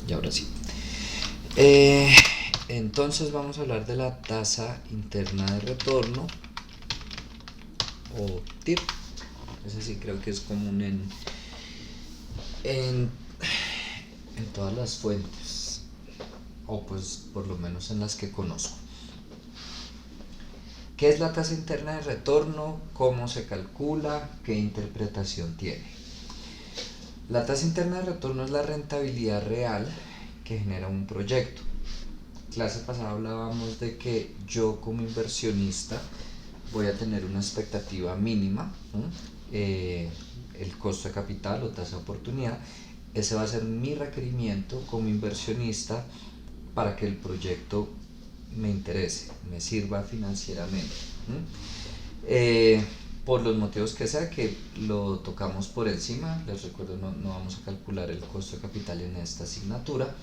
Y ahora sí. Eh, entonces vamos a hablar de la tasa interna de retorno o TIR. Ese sí creo que es común en, en todas las fuentes, o pues por lo menos en las que conozco. ¿Qué es la tasa interna de retorno? ¿Cómo se calcula? ¿Qué interpretación tiene? La tasa interna de retorno es la rentabilidad real que genera un proyecto. Clase pasada hablábamos de que yo como inversionista voy a tener una expectativa mínima, ¿no? El costo de capital o tasa de oportunidad. Ese va a ser mi requerimiento como inversionista para que el proyecto me interese, me sirva financieramente. Eh, por los motivos que sea, que lo tocamos por encima, les recuerdo, no vamos a calcular el costo de capital en esta asignatura.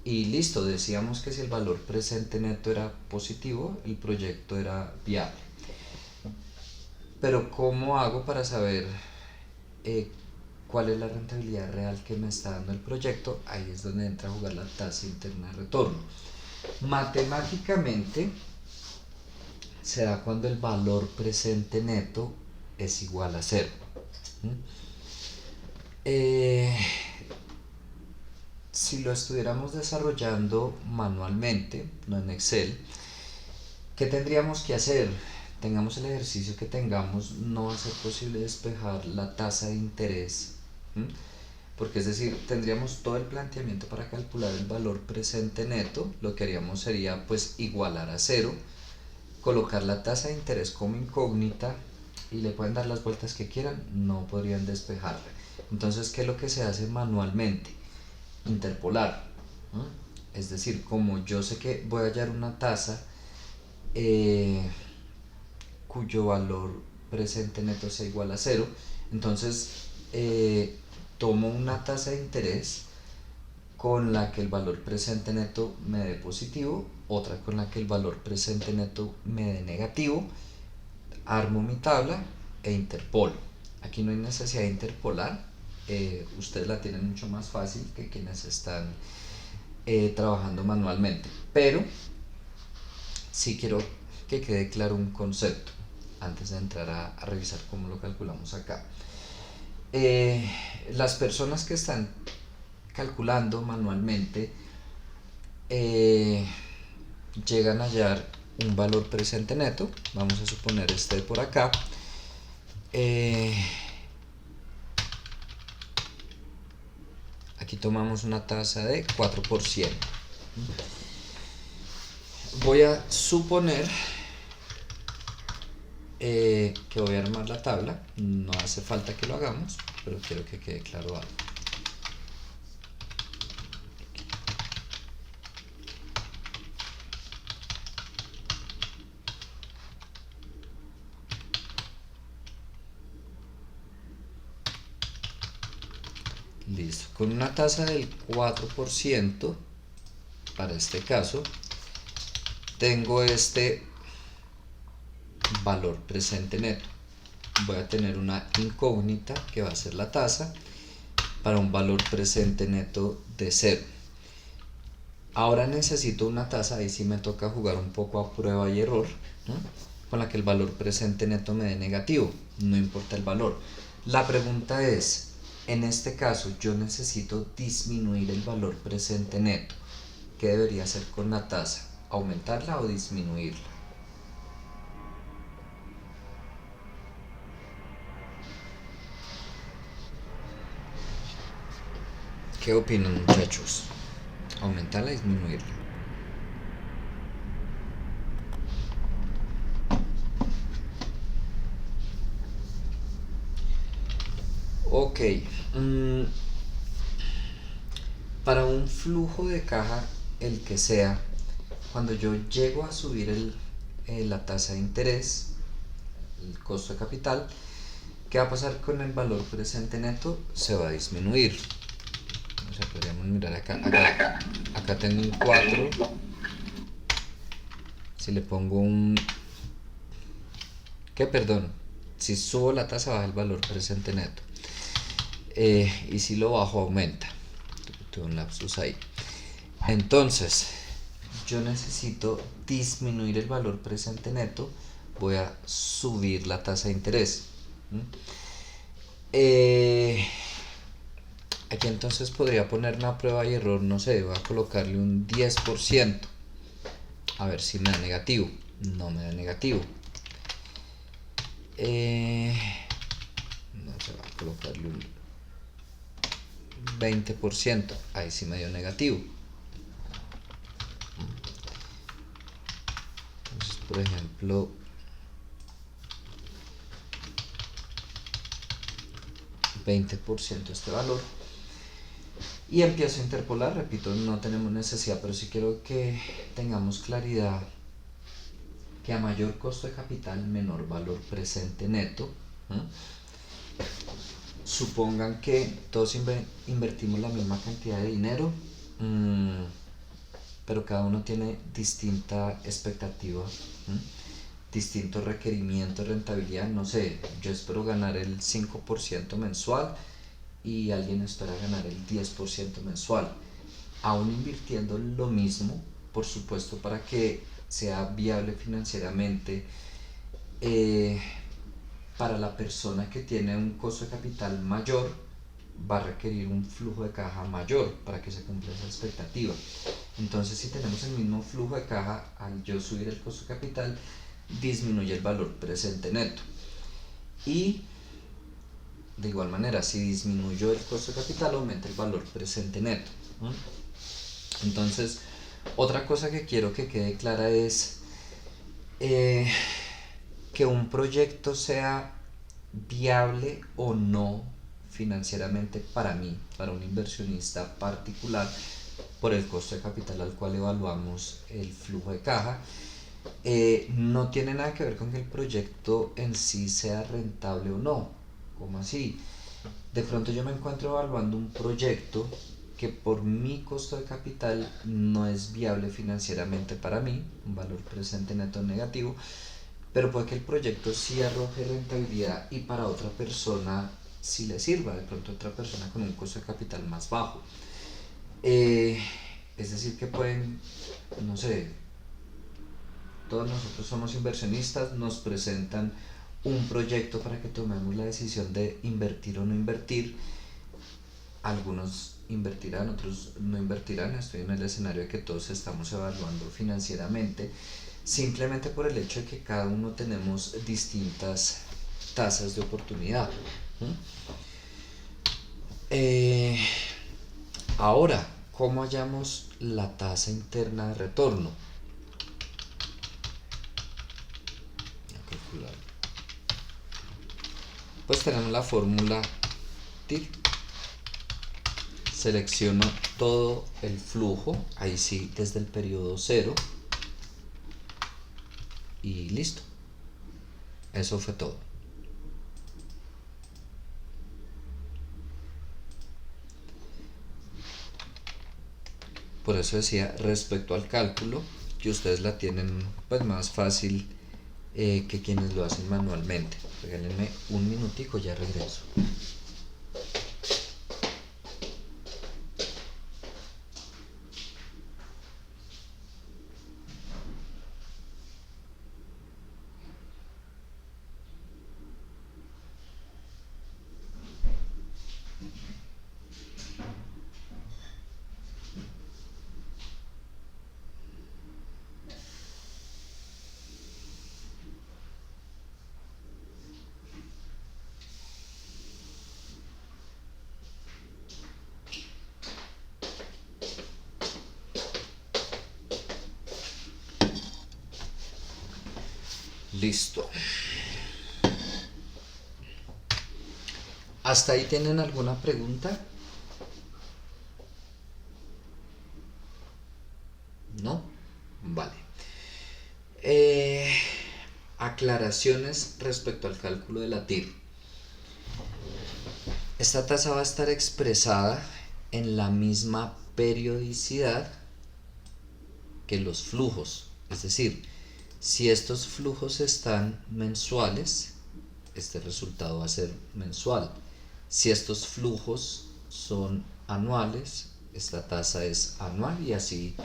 Y listo, decíamos que si el valor presente neto era positivo, el proyecto era viable. Pero ¿cómo hago para saber cuál es la rentabilidad real que me está dando el proyecto? Ahí es donde entra a jugar la tasa interna de retorno. Matemáticamente se da cuando el valor presente neto es igual a cero. Si lo estuviéramos desarrollando manualmente, no en Excel, ¿qué tendríamos que hacer? Tengamos el ejercicio que tengamos, no va a ser posible despejar la tasa de interés. Porque es decir, tendríamos todo el planteamiento para calcular el valor presente neto. Lo que haríamos sería pues igualar a cero, colocar la tasa de interés como incógnita y le pueden dar las vueltas que quieran, no podrían despejarla. Entonces, ¿qué es lo que se hace manualmente? Interpolar. Es decir, como yo sé que voy a hallar una tasa cuyo valor presente neto sea igual a cero, entonces tomo una tasa de interés con la que el valor presente neto me dé positivo, otra con la que el valor presente neto me dé negativo, armo mi tabla e interpolo. Aquí no hay necesidad de interpolar, ustedes la tienen mucho más fácil que quienes están trabajando manualmente, pero sí quiero que quede claro un concepto antes de entrar a revisar cómo lo calculamos acá. Las personas que están calculando manualmente llegan a hallar un valor presente neto, vamos a suponer este de por acá, aquí tomamos una tasa de 4%. Voy a suponer que voy a armar la tabla, no hace falta que lo hagamos, pero quiero que quede claro algo. Listo, con una tasa del 4% para este caso, tengo este valor presente neto. Voy a tener una incógnita que va a ser la tasa para un valor presente neto de 0. Ahora necesito una tasa, ahí sí me toca jugar un poco a prueba y error, ¿no? Con la que el valor presente neto me dé negativo, no importa el valor. La pregunta es, en este caso yo necesito disminuir el valor presente neto. ¿Qué debería hacer con la tasa? ¿Aumentarla o disminuirla? ¿Qué opinan, muchachos? ¿Aumentarla o disminuirla? Ok. Para un flujo de caja, el que sea, cuando yo llego a subir la tasa de interés, el costo de capital, ¿qué va a pasar con el valor presente neto? Se va a disminuir. O sea, podríamos mirar acá tengo un 4. Si le pongo un... ¿Qué? Perdón. Si subo la tasa baja el valor presente neto. y si lo bajo aumenta. Tuve un lapsus ahí. Entonces yo necesito disminuir el valor presente neto, voy a subir la tasa de interés. Aquí entonces podría poner una prueba y error, no sé, voy a colocarle un 10%, a ver si me da negativo. No me da negativo. No se va a colocarle un 20%, ahí sí me dio negativo. Entonces, por ejemplo, 20% este valor, y empiezo a interpolar. Repito, no tenemos necesidad, pero sí quiero que tengamos claridad que a mayor costo de capital, menor valor presente neto. Supongan que todos invertimos la misma cantidad de dinero, pero cada uno tiene distinta expectativa, distintos requerimientos de rentabilidad. No sé, yo espero ganar el 5% mensual y alguien espera ganar el 10% mensual. Aún invirtiendo lo mismo, por supuesto, para que sea viable financieramente, para la persona que tiene un costo de capital mayor, va a requerir un flujo de caja mayor para que se cumpla esa expectativa. Entonces, si tenemos el mismo flujo de caja, al yo subir el costo de capital, disminuye el valor presente neto. Y de igual manera, si disminuyó el costo de capital, aumenta el valor presente neto. Entonces, otra cosa que quiero que quede clara es que un proyecto sea viable o no financieramente para mí, para un inversionista particular, por el costo de capital al cual evaluamos el flujo de caja. No tiene nada que ver con que el proyecto en sí sea rentable o no. ¿Cómo así? De pronto yo me encuentro evaluando un proyecto que por mi costo de capital no es viable financieramente para mí, un valor presente neto negativo, pero puede que el proyecto sí arroje rentabilidad y para otra persona sí le sirva, de pronto otra persona con un costo de capital más bajo. Es decir, que pueden, no sé, todos nosotros somos inversionistas, nos presentan un proyecto para que tomemos la decisión de invertir o no invertir. Algunos invertirán, otros no invertirán. Estoy en el escenario de que todos estamos evaluando financieramente, simplemente por el hecho de que cada uno tenemos distintas tasas de oportunidad. Ahora, ¿cómo hallamos la tasa interna de retorno? Pues tenemos la fórmula TIR. Selecciono todo el flujo, ahí sí, desde el periodo 0, y listo. Eso fue todo. Por eso decía, respecto al cálculo, que ustedes la tienen pues más fácil que quienes lo hacen manualmente. Regálenme un minutico, ya regreso. Listo. ¿Hasta ahí tienen alguna pregunta? ¿No? Vale. Aclaraciones respecto al cálculo de la TIR. Esta tasa va a estar expresada en la misma periodicidad que los flujos. Es decir, si estos flujos están mensuales, este resultado va a ser mensual. Si estos flujos son anuales, esta tasa es anual y así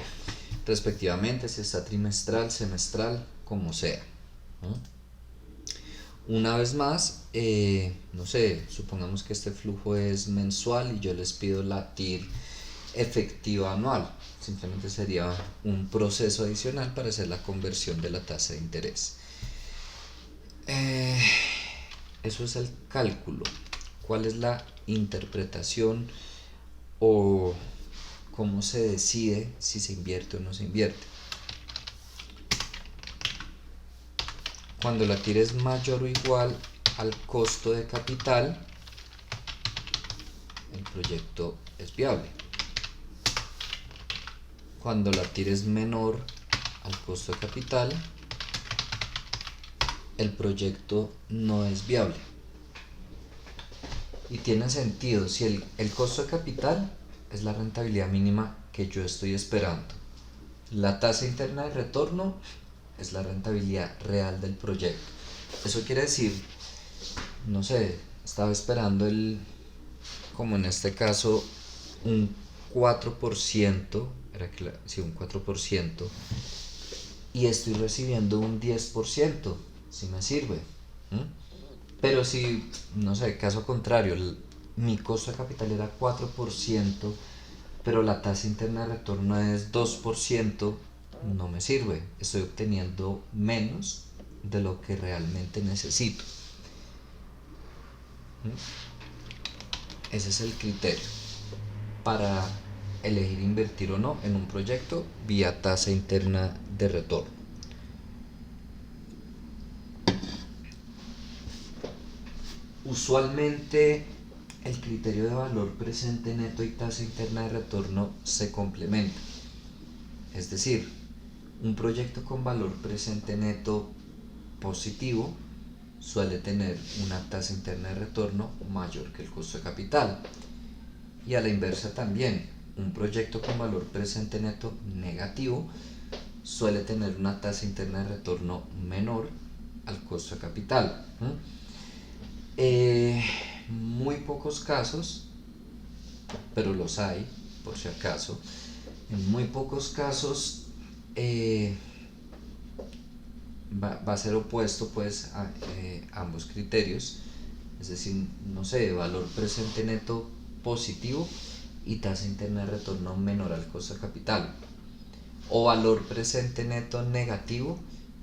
respectivamente, si está trimestral, semestral, como sea, ¿no? Una vez más, no sé, supongamos que este flujo es mensual y yo les pido la TIR efectiva anual. Simplemente sería un proceso adicional para hacer la conversión de la tasa de interés. Eso es el cálculo. ¿Cuál es la interpretación o cómo se decide si se invierte o no se invierte? Cuando la TIR es mayor o igual al costo de capital, el proyecto es viable. Cuando la TIR es menor al costo de capital, el proyecto no es viable. Y tiene sentido si el costo de capital es la rentabilidad mínima que yo estoy esperando. La tasa interna de retorno es la rentabilidad real del proyecto. Eso quiere decir, no sé, estaba esperando como en este caso, un 4%, un 4%, y estoy recibiendo un 10%, si me sirve. Pero si, no sé, caso contrario, mi costo de capital era 4%, pero la tasa interna de retorno es 2%, no me sirve. Estoy obteniendo menos de lo que realmente necesito. Ese es el criterio para elegir invertir o no en un proyecto vía tasa interna de retorno. Usualmente el criterio de valor presente neto y tasa interna de retorno se complementan. Es decir, un proyecto con valor presente neto positivo suele tener una tasa interna de retorno mayor que el costo de capital. Y a la inversa también, un proyecto con valor presente neto negativo suele tener una tasa interna de retorno menor al costo de capital. Muy pocos casos, pero los hay, por si acaso, en muy pocos casos va a ser opuesto pues a ambos criterios, es decir, no sé, valor presente neto positivo y tasa interna de retorno menor al costo de capital, o valor presente neto negativo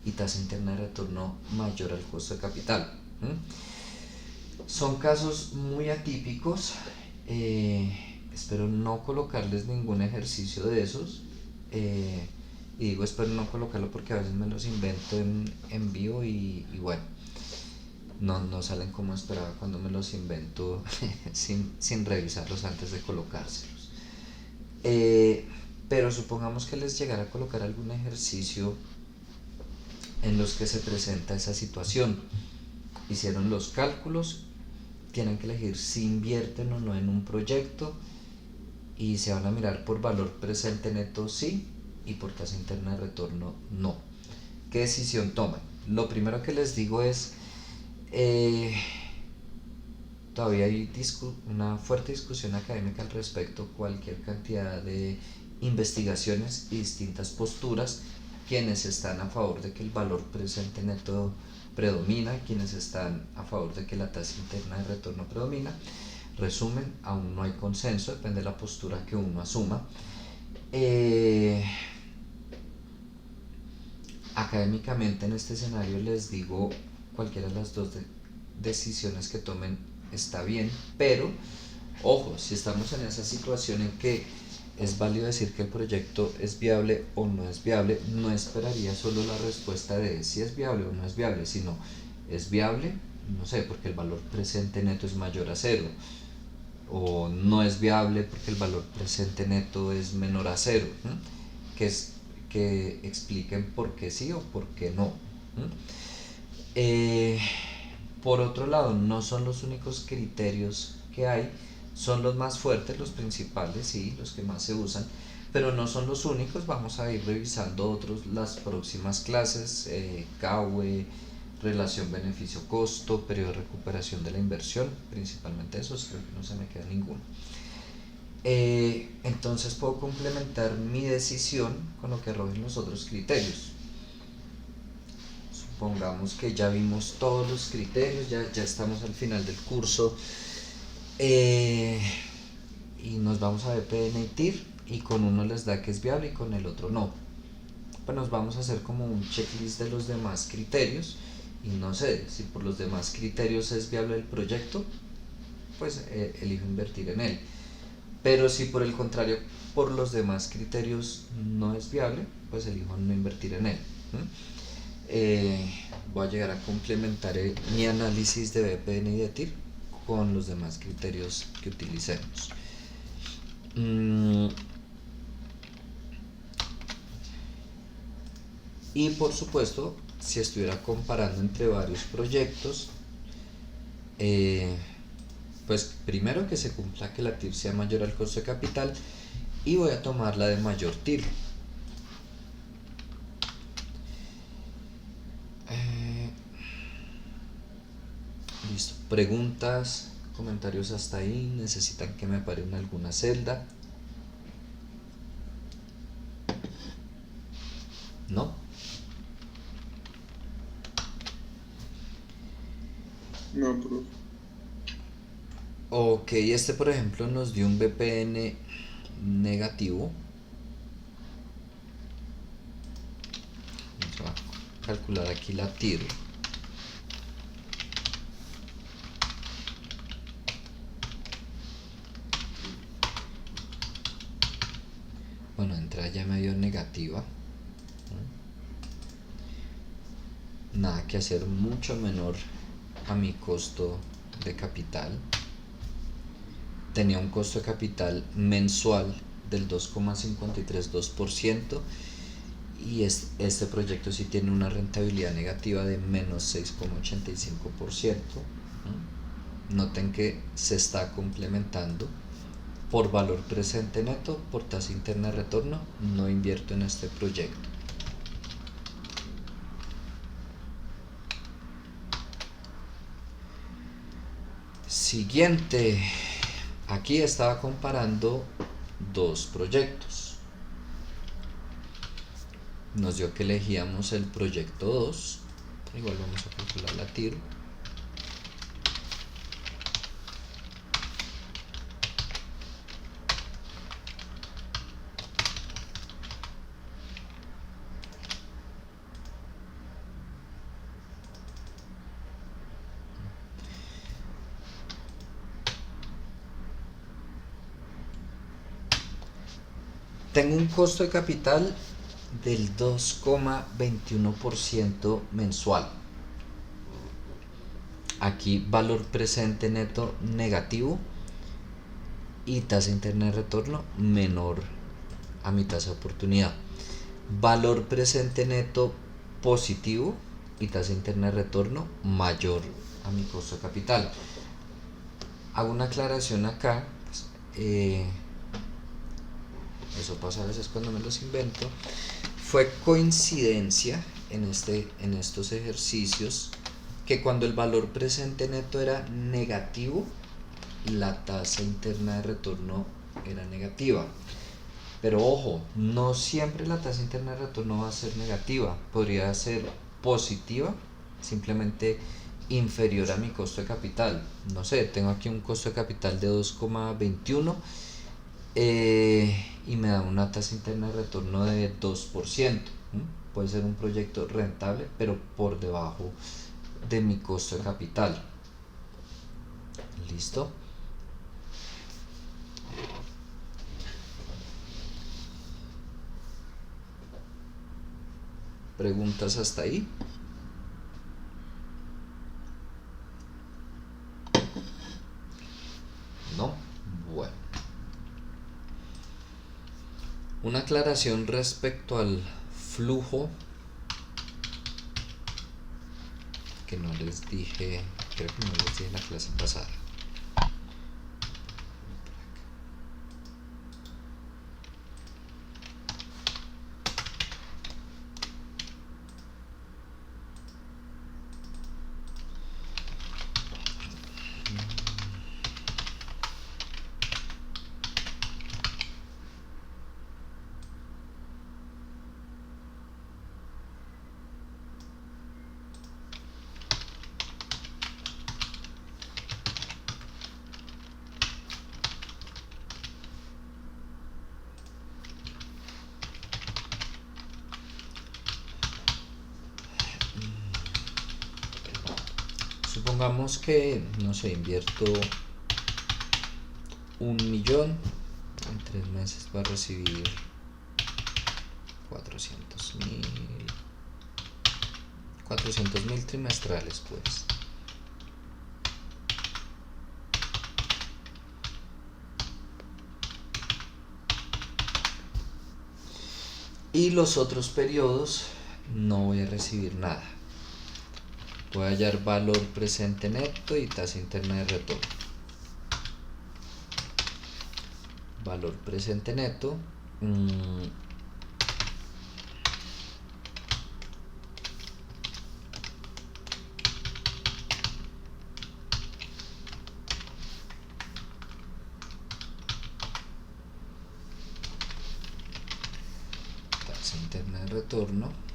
y tasa interna de retorno mayor al costo de capital. Son casos muy atípicos. Espero no colocarles ningún ejercicio de esos. Y digo espero no colocarlo porque a veces me los invento en vivo y bueno, no salen como esperaba cuando me los invento sin revisarlos antes de colocárselos. Pero supongamos que les llegara a colocar algún ejercicio en los que se presenta esa situación. Hicieron los cálculos, tienen que elegir si invierten o no en un proyecto y se van a mirar por valor presente neto sí y por tasa interna de retorno no. ¿Qué decisión toman? Lo primero que les digo es todavía hay una fuerte discusión académica al respecto, cualquier cantidad de investigaciones y distintas posturas, quienes están a favor de que el valor presente neto predomina, quienes están a favor de que la tasa interna de retorno predomina. Resumen, aún no hay consenso, depende de la postura que uno asuma. Académicamente en este escenario les digo, cualquiera de las dos decisiones que tomen está bien, pero ojo, si estamos en esa situación en que es válido decir que el proyecto es viable o no es viable, no esperaría solo la respuesta de si es viable o no es viable, sino es viable, no sé, porque el valor presente neto es mayor a cero, o no es viable porque el valor presente neto es menor a cero, que expliquen por qué sí o por qué no. Por otro lado, no son los únicos criterios que hay, son los más fuertes, los principales, sí, los que más se usan, pero no son los únicos. Vamos a ir revisando otros las próximas clases, CAUE, relación beneficio-costo, periodo de recuperación de la inversión, principalmente esos, creo que no se me queda ninguno. Entonces puedo complementar mi decisión con lo que arrojen los otros criterios. Supongamos que ya vimos todos los criterios, ya estamos al final del curso, y nos vamos a VPN y TIR, y con uno les da que es viable y con el otro no. Pues nos vamos a hacer como un checklist de los demás criterios, y no sé, si por los demás criterios es viable el proyecto, pues elijo invertir en él. Pero si por el contrario, por los demás criterios no es viable, pues elijo no invertir en él. Voy a llegar a complementar mi análisis de VPN y de TIR con los demás criterios que utilicemos. Y por supuesto, si estuviera comparando entre varios proyectos, pues primero que se cumpla que la TIR sea mayor al costo de capital, y voy a tomar la de mayor TIR. Listo. Preguntas, comentarios hasta ahí. ¿Necesitan que me pare en alguna celda? ¿No? No, profe. Ok, este por ejemplo nos dio un VPN negativo. Vamos a calcular aquí la TIR. Bueno, entrada ya medio negativa. Nada que hacer, mucho menor a mi costo de capital. Tenía un costo de capital mensual del 2,532%, y este proyecto sí tiene una rentabilidad negativa de menos 6,85%. Noten que se está complementando por valor presente neto, por tasa interna de retorno. No invierto en este proyecto. Siguiente. Aquí estaba comparando dos proyectos. Nos dio que elegíamos el proyecto 2. Igual vamos a calcular la TIR. Tengo un costo de capital del 2,21% mensual. Aquí valor presente neto negativo y tasa interna de retorno menor a mi tasa de oportunidad. Valor presente neto positivo y tasa interna de retorno mayor a mi costo de capital. Hago una aclaración acá. Eso pasa a veces cuando me los invento. Fue coincidencia en estos ejercicios que cuando el valor presente neto era negativo, la tasa interna de retorno era negativa. Pero ojo, no siempre la tasa interna de retorno va a ser negativa. Podría ser positiva, simplemente inferior a mi costo de capital. No sé, tengo aquí un costo de capital de 2,21, y me da una tasa interna de retorno de 2%. Puede ser un proyecto rentable, pero por debajo de mi costo de capital. ¿Listo? ¿Preguntas hasta ahí? ¿No? Bueno. Una aclaración respecto al flujo que no les dije, creo que no les dije en la clase pasada. Supongamos que, no sé, invierto 1.000.000, en 3 meses va a recibir 400.000 trimestrales, pues. Y los otros periodos no voy a recibir nada. Voy a hallar valor presente neto y tasa interna de retorno. Valor presente neto. Tasa interna de retorno.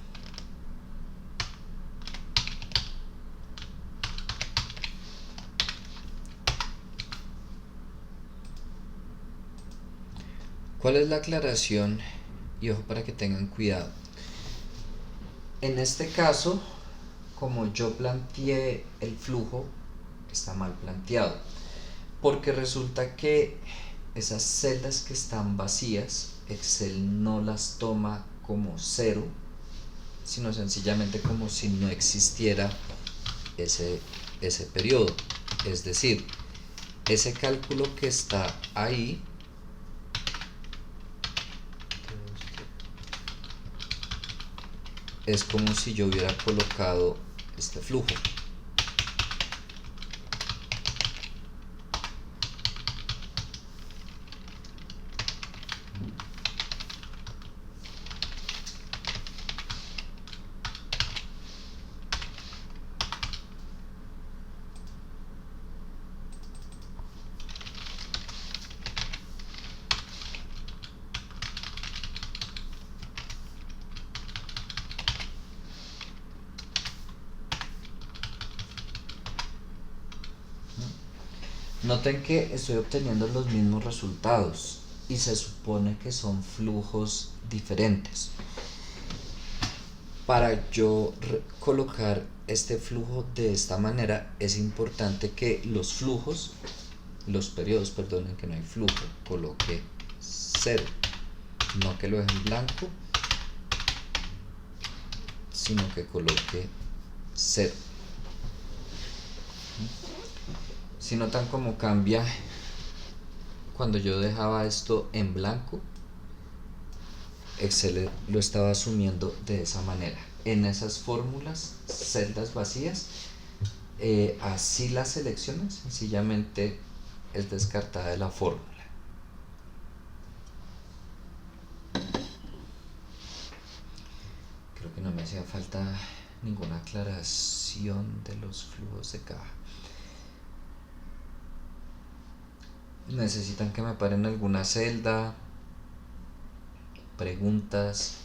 ¿Cuál es la aclaración? Y ojo para que tengan cuidado. En este caso, como yo planteé el flujo, está mal planteado. Porque resulta que esas celdas que están vacías, Excel no las toma como cero, sino sencillamente como si no existiera ese periodo. Es decir, ese cálculo que está ahí es como si yo hubiera colocado este flujo. Noten que estoy obteniendo los mismos resultados y se supone que son flujos diferentes. Para yo colocar este flujo de esta manera es importante que los periodos, perdonen que no hay flujo, coloque 0, no que lo deje en blanco, sino que coloque 0. Si notan cómo cambia cuando yo dejaba esto en blanco, Excel lo estaba asumiendo de esa manera. En esas fórmulas, celdas vacías, así las selecciones, sencillamente es descartada de la fórmula. Creo que no me hacía falta ninguna aclaración de los flujos de caja. ¿Necesitan que me paren alguna celda? ¿Preguntas?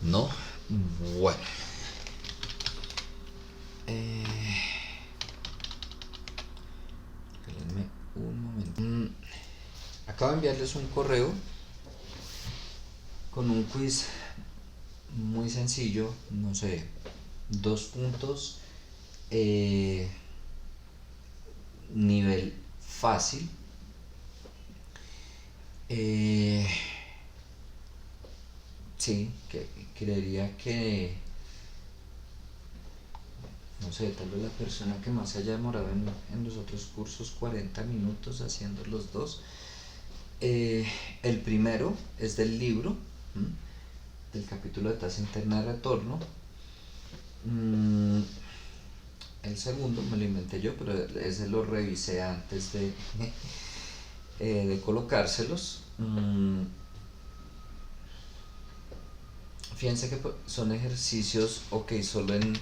¿No? Bueno. Espérenme un momento. Acabo de enviarles un correo con un quiz muy sencillo, no sé, 2 puntos, nivel fácil. Sí, que creería que, no sé, tal vez la persona que más se haya demorado en los otros cursos 40 minutos haciendo los dos. El primero es del libro, del capítulo de tasa interna de retorno. El segundo me lo inventé yo, pero ese lo revisé antes de colocárselos. Fíjense que son ejercicios, ok, solo en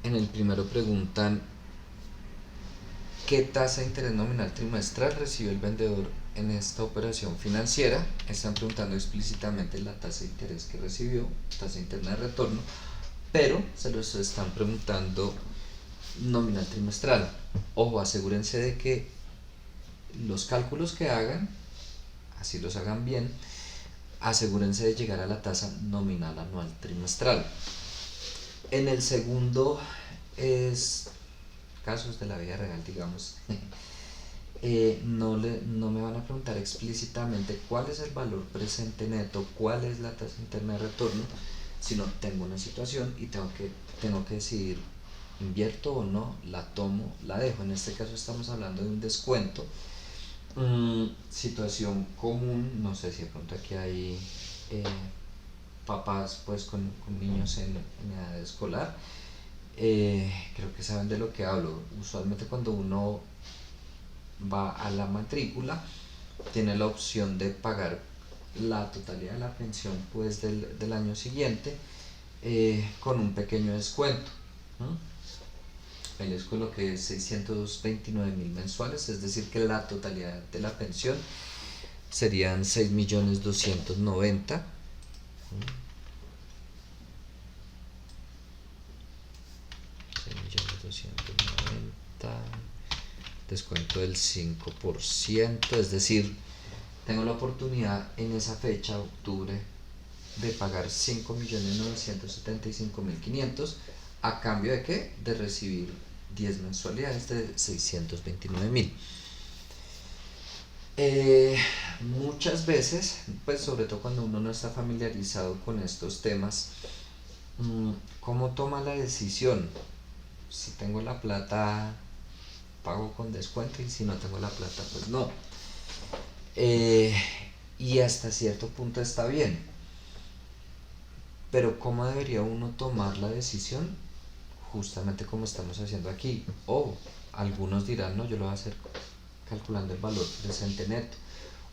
el primero preguntan ¿qué tasa de interés nominal trimestral recibió el vendedor en esta operación financiera? Están preguntando explícitamente la tasa de interés que recibió, tasa interna de retorno, pero se los están preguntando nominal trimestral. Ojo, asegúrense de que los cálculos que hagan, así los hagan bien, asegúrense de llegar a la tasa nominal anual trimestral. En el segundo es casos de la vida real, digamos. No me van a preguntar explícitamente cuál es el valor presente neto, cuál es la tasa interna de retorno, sino tengo una situación y tengo que decidir, invierto o no, la tomo, la dejo. En este caso estamos hablando de un descuento. Situación común, no sé si de pronto aquí hay papás pues con niños en edad escolar. Creo que saben de lo que hablo. Usualmente cuando uno va a la matrícula tiene la opción de pagar la totalidad de la pensión pues del año siguiente, con un pequeño descuento. Ahí les coloqué 629.000 mensuales, es decir que la totalidad de la pensión serían 6.290.000. Descuento del 5%, es decir, tengo la oportunidad en esa fecha, octubre, de pagar 5.975.500 a cambio de ¿qué? De recibir 10 mensualidades de 629.000. Muchas veces, pues sobre todo cuando uno no está familiarizado con estos temas, ¿cómo toma la decisión? Si tengo la plata, pago con descuento, y si no tengo la plata, pues no. Y hasta cierto punto está bien, pero ¿cómo debería uno tomar la decisión? Justamente como estamos haciendo aquí. O algunos dirán, no, yo lo voy a hacer calculando el valor presente neto,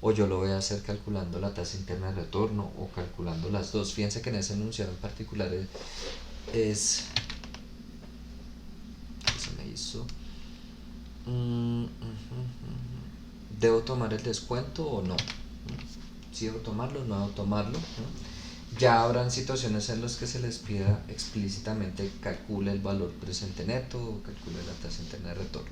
o yo lo voy a hacer calculando la tasa interna de retorno, o calculando las dos. Fíjense que en ese enunciado en particular es ¿qué se me hizo? ¿Debo tomar el descuento o no? ¿Si debo tomarlo o no debo tomarlo? Ya habrán situaciones en las que se les pida explícitamente calcule el valor presente neto o calcule la tasa interna de retorno.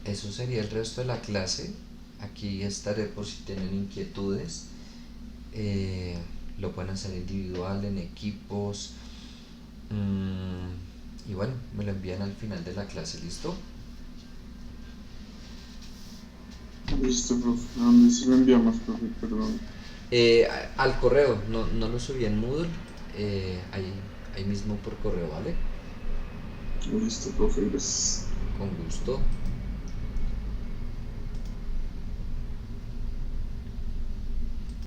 Eso sería el resto de la clase. Aquí estaré por si tienen inquietudes. Lo pueden hacer individual, en equipos. Y bueno, me lo envían al final de la clase, ¿listo? Listo, profe. ¿A dónde se lo enviamos, profe? Perdón. Al correo, no lo subí en Moodle, ahí mismo por correo, ¿vale? Listo, profe. Gracias. Con gusto.